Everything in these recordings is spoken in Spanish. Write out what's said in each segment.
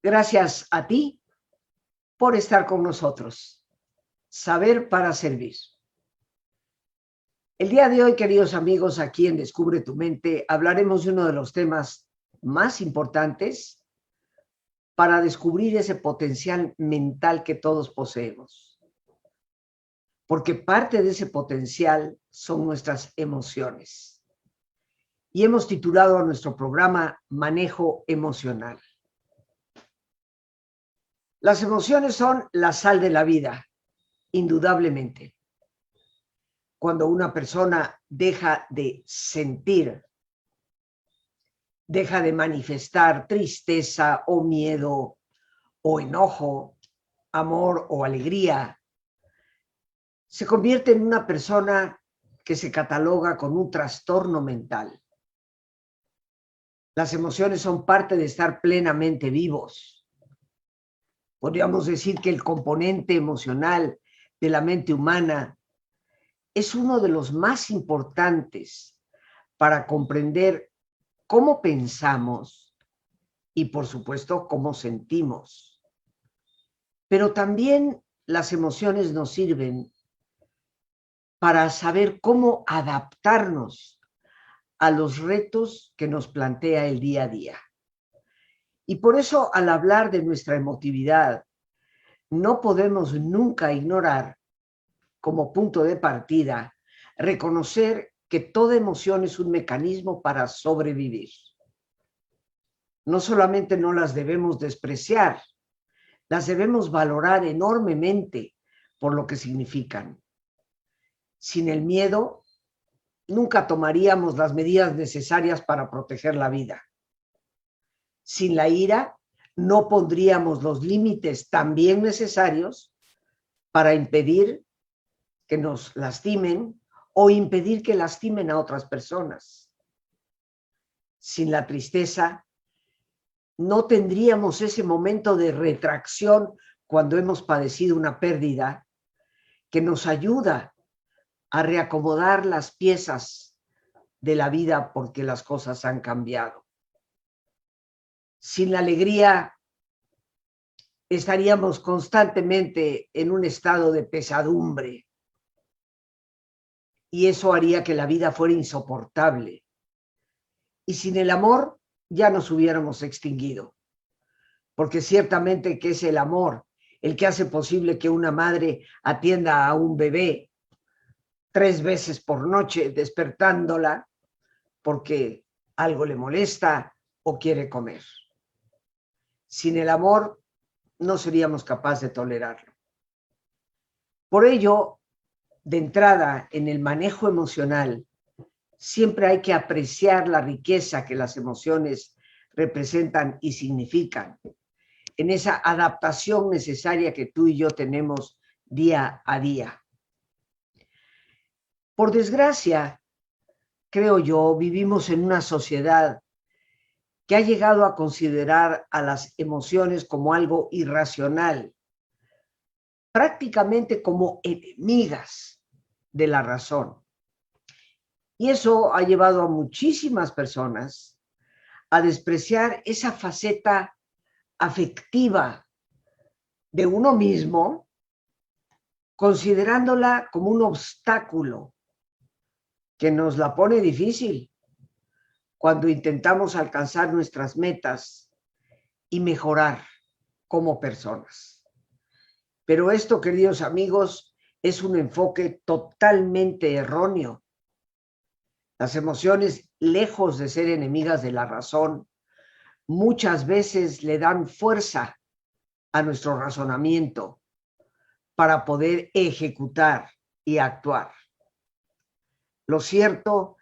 Gracias a ti por estar con nosotros. Saber para servir. El día de hoy, queridos amigos, aquí en Descubre tu Mente, hablaremos de uno de los temas más importantes para descubrir ese potencial mental que todos poseemos. Porque parte de ese potencial son nuestras emociones. Y hemos titulado a nuestro programa Manejo Emocional. Las emociones son la sal de la vida, indudablemente. Cuando una persona deja de sentir, deja de manifestar tristeza o miedo o enojo, amor o alegría, se convierte en una persona que se cataloga con un trastorno mental. Las emociones son parte de estar plenamente vivos. Podríamos decir que el componente emocional de la mente humana es uno de los más importantes para comprender cómo pensamos y, por supuesto, cómo sentimos. Pero también las emociones nos sirven para saber cómo adaptarnos a los retos que nos plantea el día a día. Y por eso, al hablar de nuestra emotividad, no podemos nunca ignorar, como punto de partida, reconocer que toda emoción es un mecanismo para sobrevivir. No solamente no las debemos despreciar, las debemos valorar enormemente por lo que significan. Sin el miedo, nunca tomaríamos las medidas necesarias para proteger la vida. Sin la ira, no pondríamos los límites también necesarios para impedir que nos lastimen o impedir que lastimen a otras personas. Sin la tristeza, no tendríamos ese momento de retracción cuando hemos padecido una pérdida que nos ayuda a reacomodar las piezas de la vida porque las cosas han cambiado. Sin la alegría, estaríamos constantemente en un estado de pesadumbre y eso haría que la vida fuera insoportable. Y sin el amor, ya nos hubiéramos extinguido, porque ciertamente que es el amor el que hace posible que una madre atienda a un bebé 3 veces por noche, despertándola porque algo le molesta o quiere comer. Sin el amor, no seríamos capaces de tolerarlo. Por ello, de entrada, en el manejo emocional, siempre hay que apreciar la riqueza que las emociones representan y significan en esa adaptación necesaria que tú y yo tenemos día a día. Por desgracia, creo yo, vivimos en una sociedad que ha llegado a considerar a las emociones como algo irracional, prácticamente como enemigas de la razón. Y eso ha llevado a muchísimas personas a despreciar esa faceta afectiva de uno mismo, considerándola como un obstáculo que nos la pone difícil cuando intentamos alcanzar nuestras metas y mejorar como personas. Pero esto, queridos amigos, es un enfoque totalmente erróneo. Las emociones, lejos de ser enemigas de la razón, muchas veces le dan fuerza a nuestro razonamiento para poder ejecutar y actuar. Lo cierto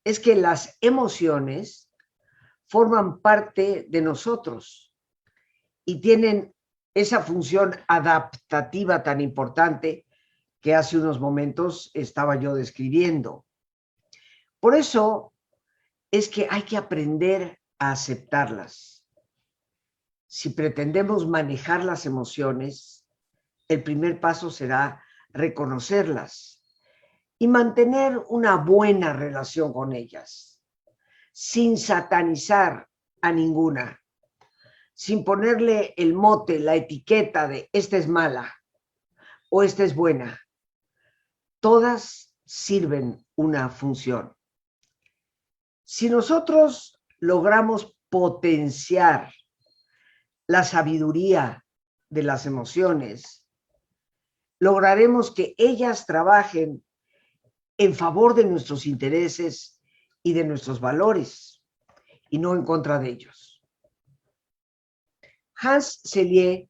es que las emociones forman parte de nosotros y tienen esa función adaptativa tan importante que hace unos momentos estaba yo describiendo. Por eso es que hay que aprender a aceptarlas. Si pretendemos manejar las emociones, el primer paso será reconocerlas y mantener una buena relación con ellas, sin satanizar a ninguna, sin ponerle el mote, la etiqueta de esta es mala o esta es buena. Todas sirven una función. Si nosotros logramos potenciar la sabiduría de las emociones, lograremos que ellas trabajen en favor de nuestros intereses y de nuestros valores, y no en contra de ellos. Hans Selye,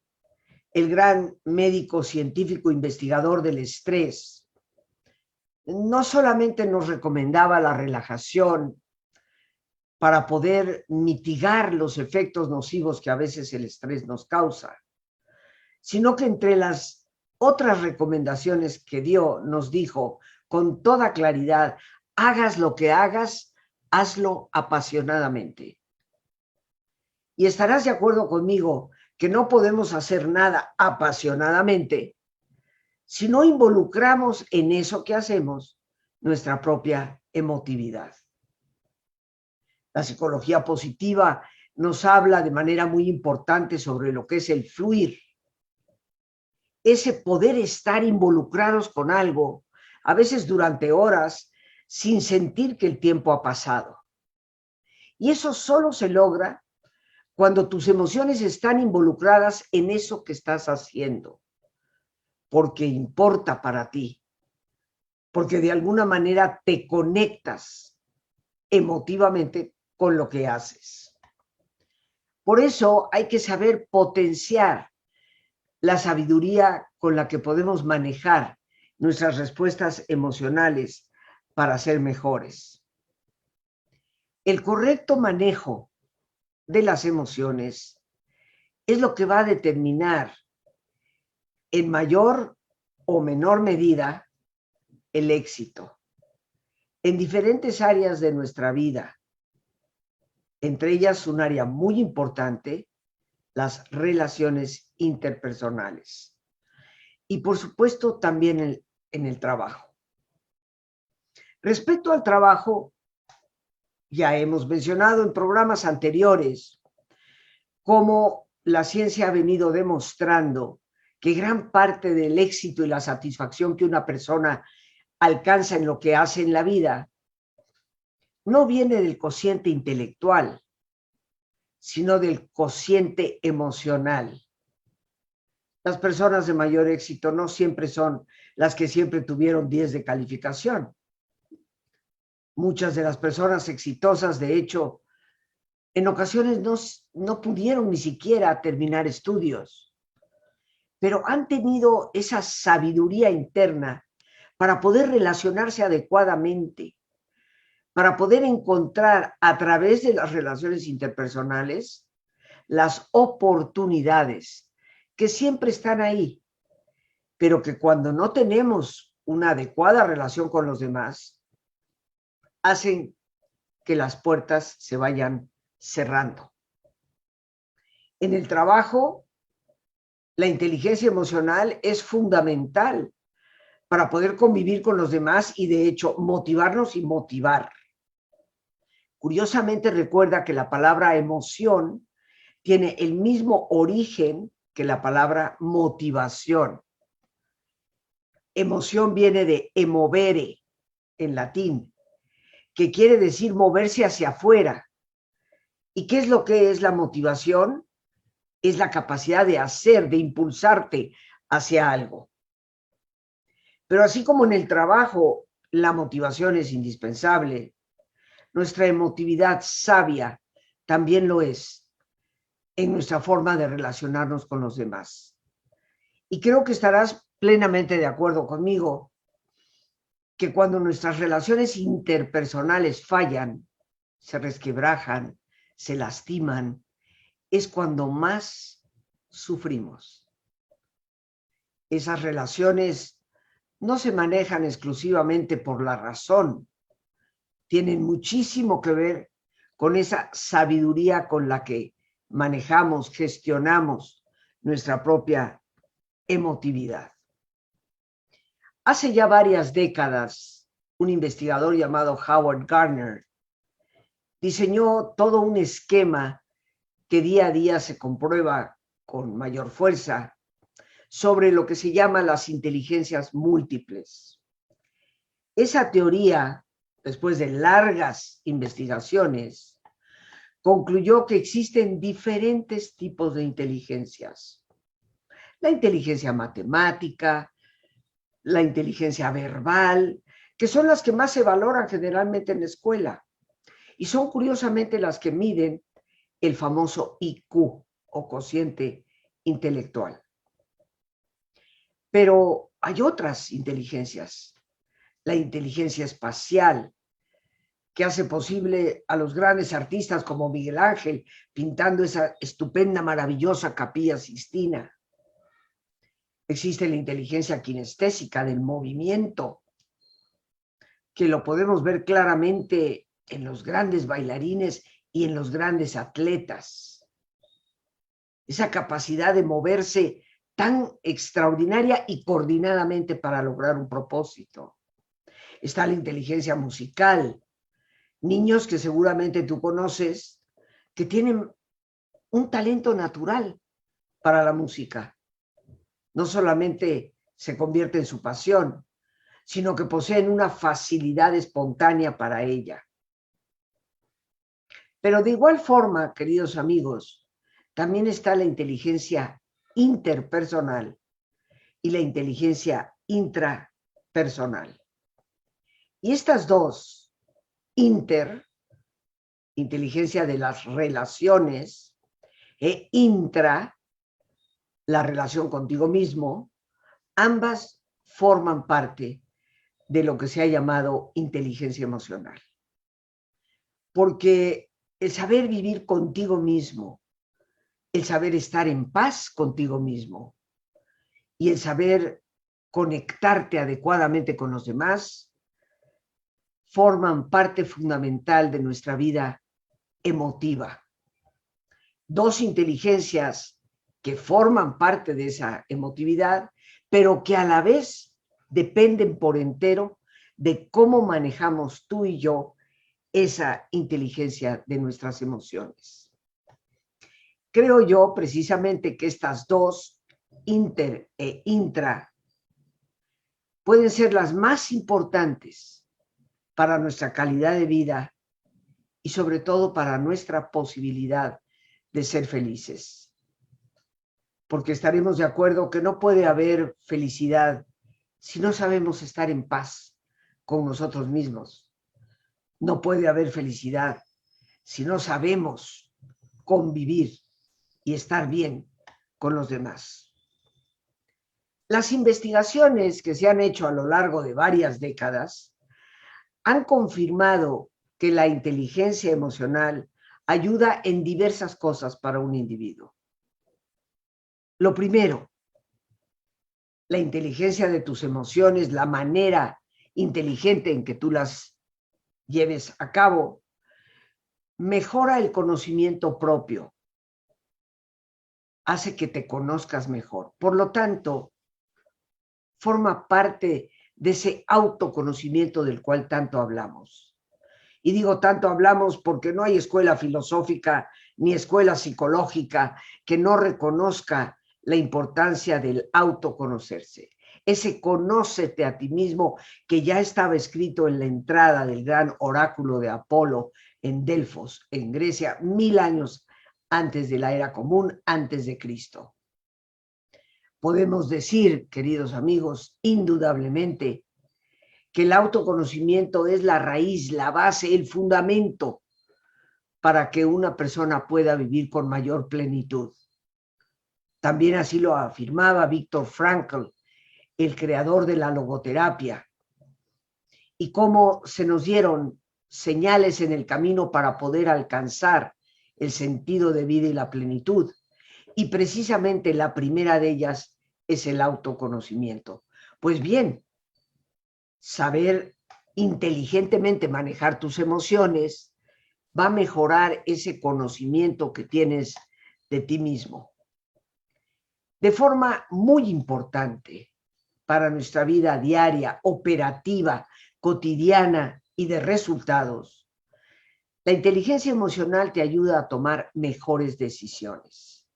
el gran médico científico investigador del estrés, no solamente nos recomendaba la relajación para poder mitigar los efectos nocivos que a veces el estrés nos causa, sino que entre las otras recomendaciones que dio, nos dijo con toda claridad, hagas lo que hagas, hazlo apasionadamente. Y estarás de acuerdo conmigo que no podemos hacer nada apasionadamente si no involucramos en eso que hacemos nuestra propia emotividad. La psicología positiva nos habla de manera muy importante sobre lo que es el fluir. Ese poder estar involucrados con algo, a veces durante horas, sin sentir que el tiempo ha pasado. Y eso solo se logra cuando tus emociones están involucradas en eso que estás haciendo, porque importa para ti, porque de alguna manera te conectas emotivamente con lo que haces. Por eso hay que saber potenciar la sabiduría con la que podemos manejar nuestras respuestas emocionales para ser mejores. El correcto manejo de las emociones es lo que va a determinar en mayor o menor medida el éxito en diferentes áreas de nuestra vida. Entre ellas, un área muy importante, las relaciones interpersonales. Y por supuesto, también en el trabajo. Respecto al trabajo, ya hemos mencionado en programas anteriores cómo la ciencia ha venido demostrando que gran parte del éxito y la satisfacción que una persona alcanza en lo que hace en la vida no viene del cociente intelectual, sino del cociente emocional. Las personas de mayor éxito no siempre son las que siempre tuvieron 10 de calificación. Muchas de las personas exitosas, de hecho, en ocasiones no pudieron ni siquiera terminar estudios, pero han tenido esa sabiduría interna para poder relacionarse adecuadamente, para poder encontrar a través de las relaciones interpersonales las oportunidades que siempre están ahí, pero que cuando no tenemos una adecuada relación con los demás, hacen que las puertas se vayan cerrando. En el trabajo, la inteligencia emocional es fundamental para poder convivir con los demás y, de hecho, motivarnos y motivar. Curiosamente, recuerda que la palabra emoción tiene el mismo origen que la palabra motivación. Emoción viene de emovere, en latín, que quiere decir moverse hacia afuera. ¿Y qué es lo que es la motivación? Es la capacidad de hacer, de impulsarte hacia algo. Pero así como en el trabajo la motivación es indispensable, nuestra emotividad sabia también lo es en nuestra forma de relacionarnos con los demás. Y creo que estarás plenamente de acuerdo conmigo que cuando nuestras relaciones interpersonales fallan, se resquebrajan, se lastiman, es cuando más sufrimos. Esas relaciones no se manejan exclusivamente por la razón, tienen muchísimo que ver con esa sabiduría con la que manejamos, gestionamos nuestra propia emotividad. Hace ya varias décadas, un investigador llamado Howard Gardner diseñó todo un esquema que día a día se comprueba con mayor fuerza sobre lo que se llama las inteligencias múltiples. Esa teoría, después de largas investigaciones, concluyó que existen diferentes tipos de inteligencias. La inteligencia matemática, la inteligencia verbal, que son las que más se valoran generalmente en la escuela, y son curiosamente las que miden el famoso IQ o cociente intelectual. Pero hay otras inteligencias, la inteligencia espacial, que hace posible a los grandes artistas como Miguel Ángel pintando esa estupenda, maravillosa Capilla Sixtina. Existe la inteligencia kinestésica del movimiento, que lo podemos ver claramente en los grandes bailarines y en los grandes atletas. Esa capacidad de moverse tan extraordinaria y coordinadamente para lograr un propósito. Está la inteligencia musical, niños que seguramente tú conoces, que tienen un talento natural para la música. No solamente se convierte en su pasión, sino que poseen una facilidad espontánea para ella. Pero de igual forma, queridos amigos, también está la inteligencia interpersonal y la inteligencia intrapersonal. Y estas dos, inteligencia de las relaciones, e intra, la relación contigo mismo, ambas forman parte de lo que se ha llamado inteligencia emocional. Porque el saber vivir contigo mismo, el saber estar en paz contigo mismo y el saber conectarte adecuadamente con los demás forman parte fundamental de nuestra vida emotiva. Dos inteligencias que forman parte de esa emotividad, pero que a la vez dependen por entero de cómo manejamos tú y yo esa inteligencia de nuestras emociones. Creo yo precisamente que estas dos, inter e intra, pueden ser las más importantes para nuestra calidad de vida y sobre todo para nuestra posibilidad de ser felices. Porque estaremos de acuerdo que no puede haber felicidad si no sabemos estar en paz con nosotros mismos. No puede haber felicidad si no sabemos convivir y estar bien con los demás. Las investigaciones que se han hecho a lo largo de varias décadas han confirmado que la inteligencia emocional ayuda en diversas cosas para un individuo. Lo primero, la inteligencia de tus emociones, la manera inteligente en que tú las lleves a cabo, mejora el conocimiento propio, hace que te conozcas mejor. Por lo tanto, forma parte de ese autoconocimiento del cual tanto hablamos. Y digo tanto hablamos porque no hay escuela filosófica ni escuela psicológica que no reconozca la importancia del autoconocerse. Ese conócete a ti mismo que ya estaba escrito en la entrada del gran oráculo de Apolo en Delfos, en Grecia, 1000 años antes de la era común, antes de Cristo. Podemos decir, queridos amigos, indudablemente, que el autoconocimiento es la raíz, la base, el fundamento para que una persona pueda vivir con mayor plenitud. También así lo afirmaba Viktor Frankl, el creador de la logoterapia, y cómo se nos dieron señales en el camino para poder alcanzar el sentido de vida y la plenitud. Y precisamente la primera de ellas es el autoconocimiento. Pues bien, saber inteligentemente manejar tus emociones va a mejorar ese conocimiento que tienes de ti mismo. De forma muy importante para nuestra vida diaria, operativa, cotidiana y de resultados, La inteligencia emocional te ayuda a tomar mejores decisiones.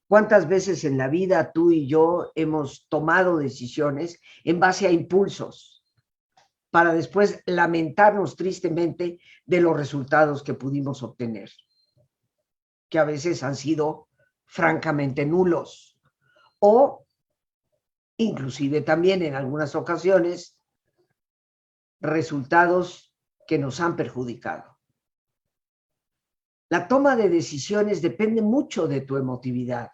¿Cuántas veces en la vida tú y yo hemos tomado decisiones en base a impulsos para después lamentarnos tristemente de los resultados que pudimos obtener, que a veces han sido francamente nulos o inclusive también en algunas ocasiones resultados que nos han perjudicado? La toma de decisiones depende mucho de tu emotividad,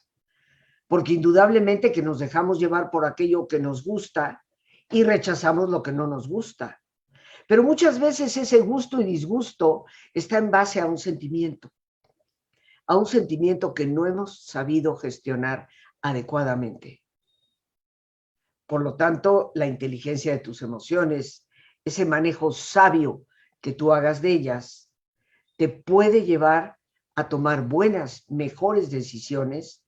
porque indudablemente que nos dejamos llevar por aquello que nos gusta y rechazamos lo que no nos gusta. Pero muchas veces ese gusto y disgusto está en base a un sentimiento que no hemos sabido gestionar adecuadamente. Por lo tanto, la inteligencia de tus emociones, ese manejo sabio que tú hagas de ellas, te puede llevar a tomar buenas, mejores decisiones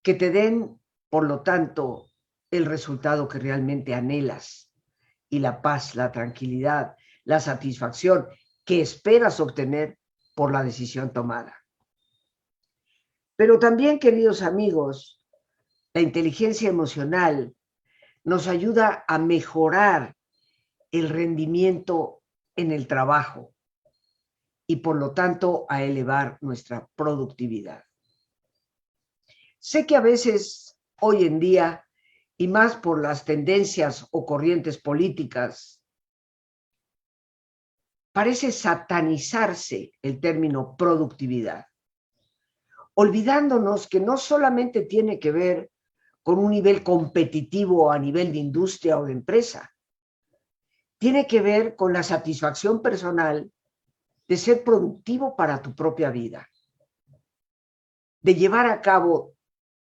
que te den, por lo tanto, el resultado que realmente anhelas y la paz, la tranquilidad, la satisfacción que esperas obtener por la decisión tomada. Pero también, queridos amigos, la inteligencia emocional nos ayuda a mejorar el rendimiento en el trabajo y por lo tanto a elevar nuestra productividad. Sé que a veces hoy en día, y más por las tendencias o corrientes políticas, parece satanizarse el término productividad, olvidándonos que no solamente tiene que ver con un nivel competitivo a nivel de industria o de empresa, tiene que ver con la satisfacción personal de ser productivo para tu propia vida, de llevar a cabo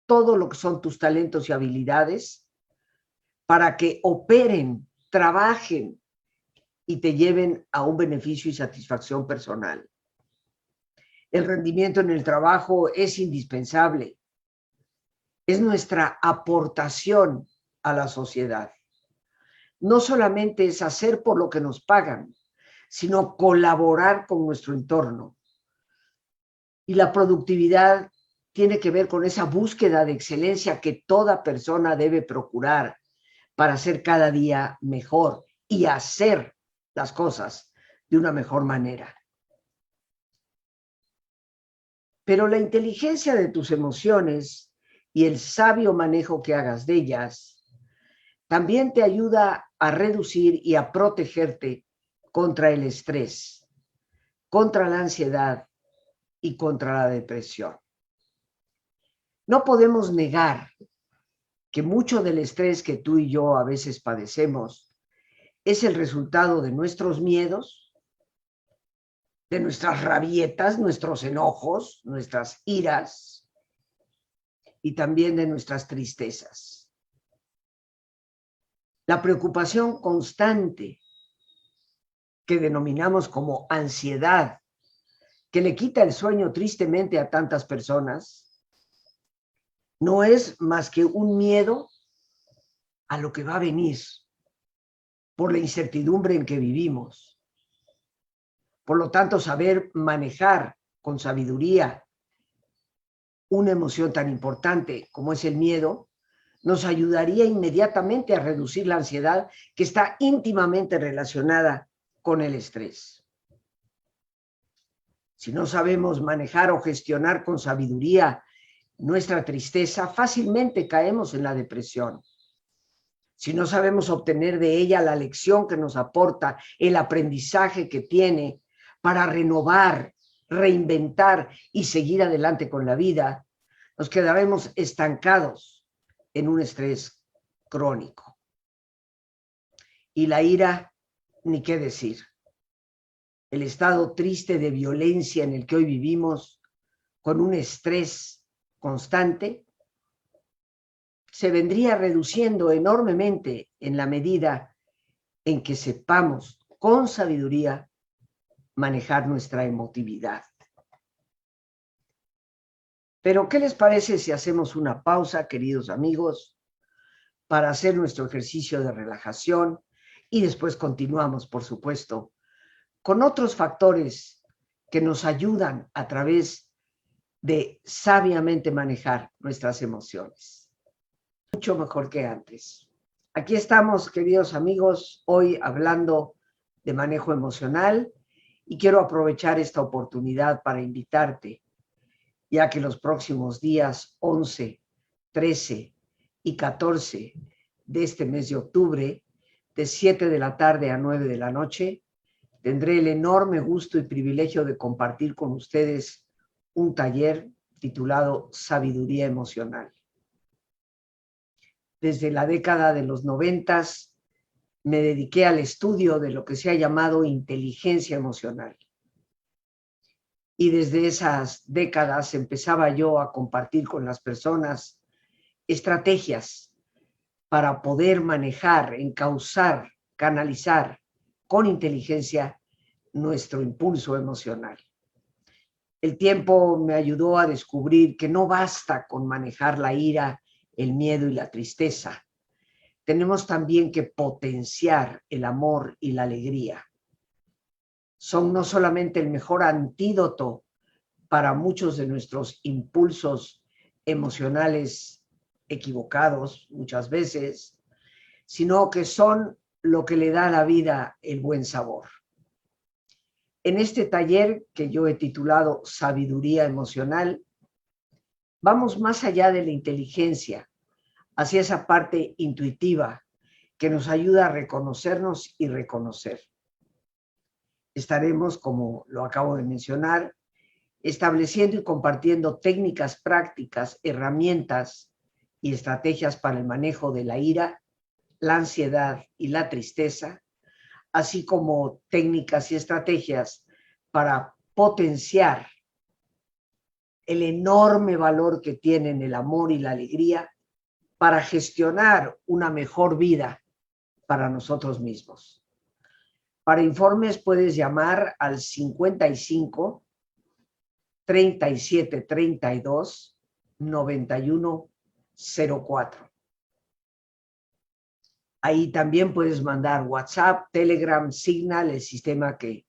todo lo que son tus talentos y habilidades para que operen, trabajen y te lleven a un beneficio y satisfacción personal. El rendimiento en el trabajo es indispensable. Es nuestra aportación a la sociedad. No solamente es hacer por lo que nos pagan, sino colaborar con nuestro entorno. Y la productividad tiene que ver con esa búsqueda de excelencia que toda persona debe procurar para ser cada día mejor y hacer las cosas de una mejor manera. Pero la inteligencia de tus emociones y el sabio manejo que hagas de ellas también te ayuda a reducir y a protegerte contra el estrés, contra la ansiedad y contra la depresión. No podemos negar que mucho del estrés que tú y yo a veces padecemos es el resultado de nuestros miedos, de nuestras rabietas, nuestros enojos, nuestras iras y también de nuestras tristezas. La preocupación constante que denominamos como ansiedad, que le quita el sueño tristemente a tantas personas, no es más que un miedo a lo que va a venir por la incertidumbre en que vivimos. Por lo tanto, saber manejar con sabiduría una emoción tan importante como es el miedo nos ayudaría inmediatamente a reducir la ansiedad que está íntimamente relacionada con el estrés. Si no sabemos manejar o gestionar con sabiduría nuestra tristeza, fácilmente caemos en la depresión. Si no sabemos obtener de ella la lección que nos aporta, el aprendizaje que tiene para renovar, reinventar y seguir adelante con la vida, nos quedaremos estancados en un estrés crónico. Y la ira, ni qué decir. El estado triste de violencia en el que hoy vivimos, con un estrés constante, se vendría reduciendo enormemente en la medida en que sepamos con sabiduría manejar nuestra emotividad. Pero, ¿qué les parece si hacemos una pausa, queridos amigos, para hacer nuestro ejercicio de relajación y después continuamos, por supuesto, con otros factores que nos ayudan a través de sabiamente manejar nuestras emociones. Mucho mejor que antes. Aquí estamos, queridos amigos, hoy hablando de manejo emocional y quiero aprovechar esta oportunidad para invitarte, ya que los próximos días 11, 13 y 14 de este mes de octubre, de 7 de la tarde a 9 de la noche, tendré el enorme gusto y privilegio de compartir con ustedes un taller titulado Sabiduría Emocional. Desde la década de los 90 me dediqué al estudio de lo que se ha llamado inteligencia emocional. Y desde esas décadas empezaba yo a compartir con las personas estrategias para poder manejar, encauzar, canalizar con inteligencia nuestro impulso emocional. El tiempo me ayudó a descubrir que no basta con manejar la ira, el miedo y la tristeza. Tenemos también que potenciar el amor y la alegría. Son no solamente el mejor antídoto para muchos de nuestros impulsos emocionales equivocados muchas veces, sino que son lo que le da a la vida el buen sabor. En este taller que yo he titulado Sabiduría Emocional, vamos más allá de la inteligencia, hacia esa parte intuitiva que nos ayuda a reconocernos y reconocer. Estaremos, como lo acabo de mencionar, estableciendo y compartiendo técnicas prácticas, herramientas y estrategias para el manejo de la ira, la ansiedad y la tristeza, así como técnicas y estrategias para potenciar el enorme valor que tienen el amor y la alegría para gestionar una mejor vida para nosotros mismos. Para informes puedes llamar al 55 37 32 91 04. Ahí también puedes mandar WhatsApp, Telegram, Signal, el sistema que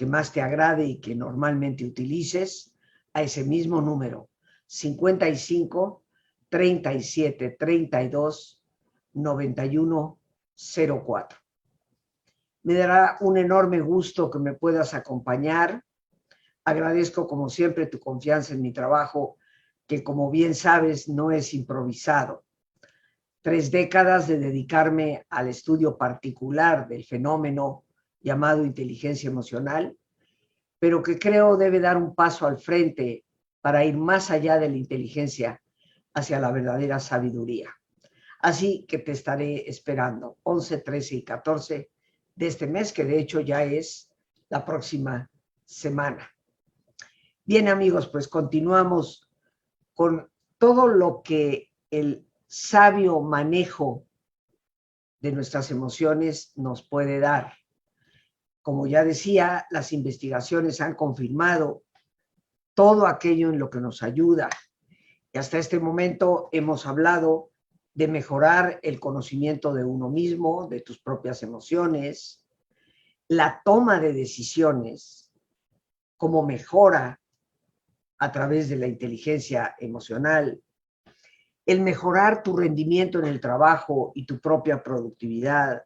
más te agrade y que normalmente utilices, a ese mismo número, 55 37 32 91 04. Me dará un enorme gusto que me puedas acompañar. Agradezco como siempre tu confianza en mi trabajo, que como bien sabes no es improvisado. 3 décadas de dedicarme al estudio particular del fenómeno llamado inteligencia emocional, pero que creo debe dar un paso al frente para ir más allá de la inteligencia hacia la verdadera sabiduría. Así que te estaré esperando 11, 13 y 14 de este mes, que de hecho ya es la próxima semana. Bien, amigos, pues continuamos con todo lo que el sabio manejo de nuestras emociones nos puede dar. Como ya decía, las investigaciones han confirmado todo aquello en lo que nos ayuda. Y hasta este momento hemos hablado de mejorar el conocimiento de uno mismo, de tus propias emociones, la toma de decisiones, como mejora a través de la inteligencia emocional, el mejorar tu rendimiento en el trabajo y tu propia productividad,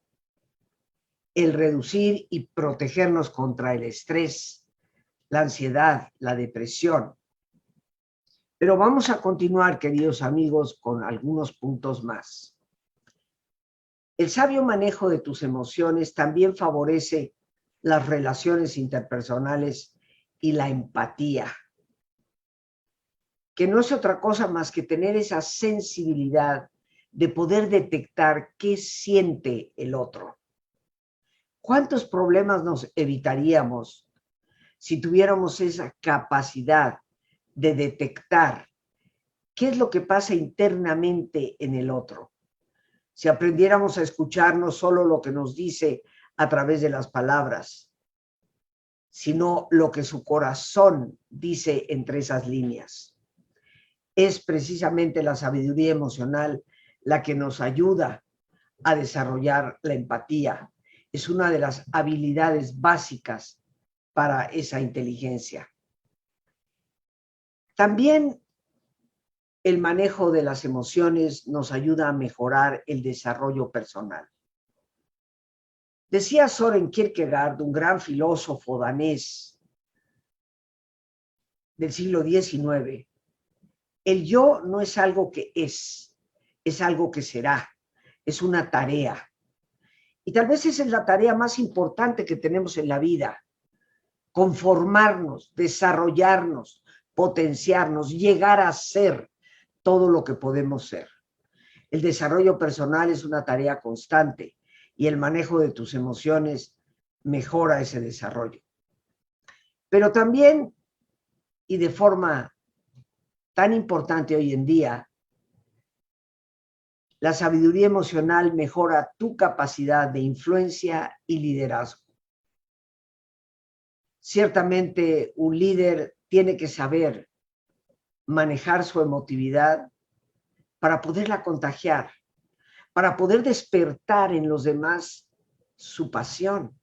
el reducir y protegernos contra el estrés, la ansiedad, la depresión. Pero vamos a continuar, queridos amigos, con algunos puntos más. El sabio manejo de tus emociones también favorece las relaciones interpersonales y la empatía, que no es otra cosa más que tener esa sensibilidad de poder detectar qué siente el otro. ¿Cuántos problemas nos evitaríamos si tuviéramos esa capacidad de detectar qué es lo que pasa internamente en el otro? Si aprendiéramos a escuchar no solo lo que nos dice a través de las palabras, sino lo que su corazón dice entre esas líneas. Es precisamente la sabiduría emocional la que nos ayuda a desarrollar la empatía. Es una de las habilidades básicas para esa inteligencia. También el manejo de las emociones nos ayuda a mejorar el desarrollo personal. Decía Søren Kierkegaard, un gran filósofo danés del siglo XIX, el yo no es algo que es algo que será, es una tarea. Y tal vez esa es la tarea más importante que tenemos en la vida, conformarnos, desarrollarnos, potenciarnos, llegar a ser todo lo que podemos ser. El desarrollo personal es una tarea constante y el manejo de tus emociones mejora ese desarrollo. Pero también, y de forma tan importante hoy en día, la sabiduría emocional mejora tu capacidad de influencia y liderazgo. Ciertamente, un líder tiene que saber manejar su emotividad para poderla contagiar, para poder despertar en los demás su pasión.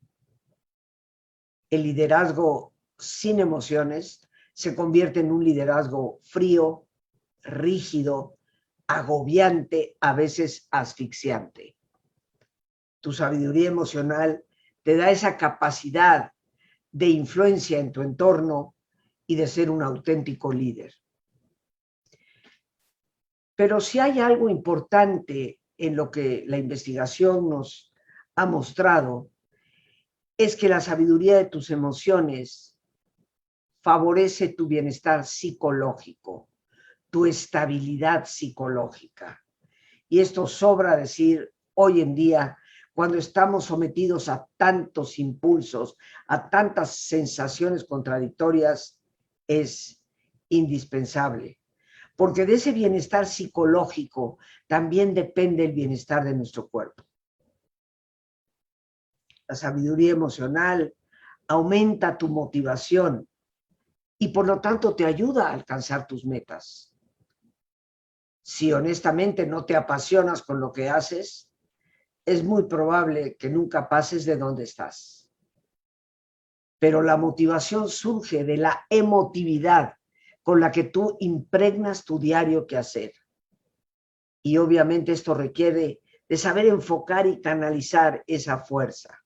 El liderazgo sin emociones se convierte en un liderazgo frío, rígido, agobiante, a veces asfixiante. Tu sabiduría emocional te da esa capacidad de influencia en tu entorno y de ser un auténtico líder. Pero si hay algo importante en lo que la investigación nos ha mostrado, es que la sabiduría de tus emociones favorece tu bienestar psicológico, tu estabilidad psicológica. Y esto sobra decir hoy en día, cuando estamos sometidos a tantos impulsos, a tantas sensaciones contradictorias, es indispensable. Porque de ese bienestar psicológico también depende el bienestar de nuestro cuerpo. La sabiduría emocional aumenta tu motivación y por lo tanto te ayuda a alcanzar tus metas. Si honestamente no te apasionas con lo que haces, es muy probable que nunca pases de donde estás. Pero la motivación surge de la emotividad con la que tú impregnas tu diario quehacer. Y obviamente esto requiere de saber enfocar y canalizar esa fuerza.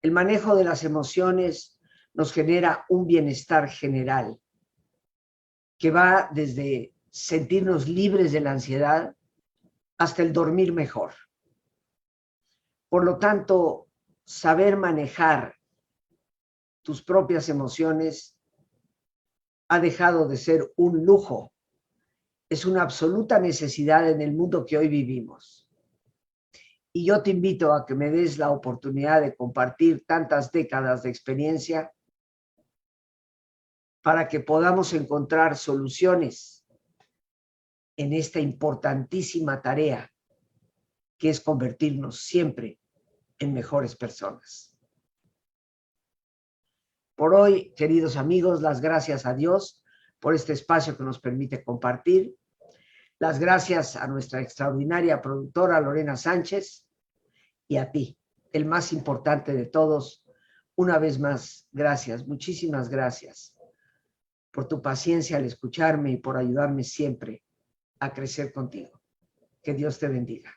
El manejo de las emociones nos genera un bienestar general que va desde sentirnos libres de la ansiedad hasta el dormir mejor. Por lo tanto, saber manejar tus propias emociones ha dejado de ser un lujo. Es una absoluta necesidad en el mundo que hoy vivimos. Y yo te invito a que me des la oportunidad de compartir tantas décadas de experiencia para que podamos encontrar soluciones en esta importantísima tarea que es convertirnos siempre en mejores personas. Por hoy, queridos amigos, las gracias a Dios por este espacio que nos permite compartir. Las gracias a nuestra extraordinaria productora Lorena Sánchez y a ti, el más importante de todos. Una vez más, gracias, muchísimas gracias por tu paciencia al escucharme y por ayudarme siempre a crecer contigo. Que Dios te bendiga.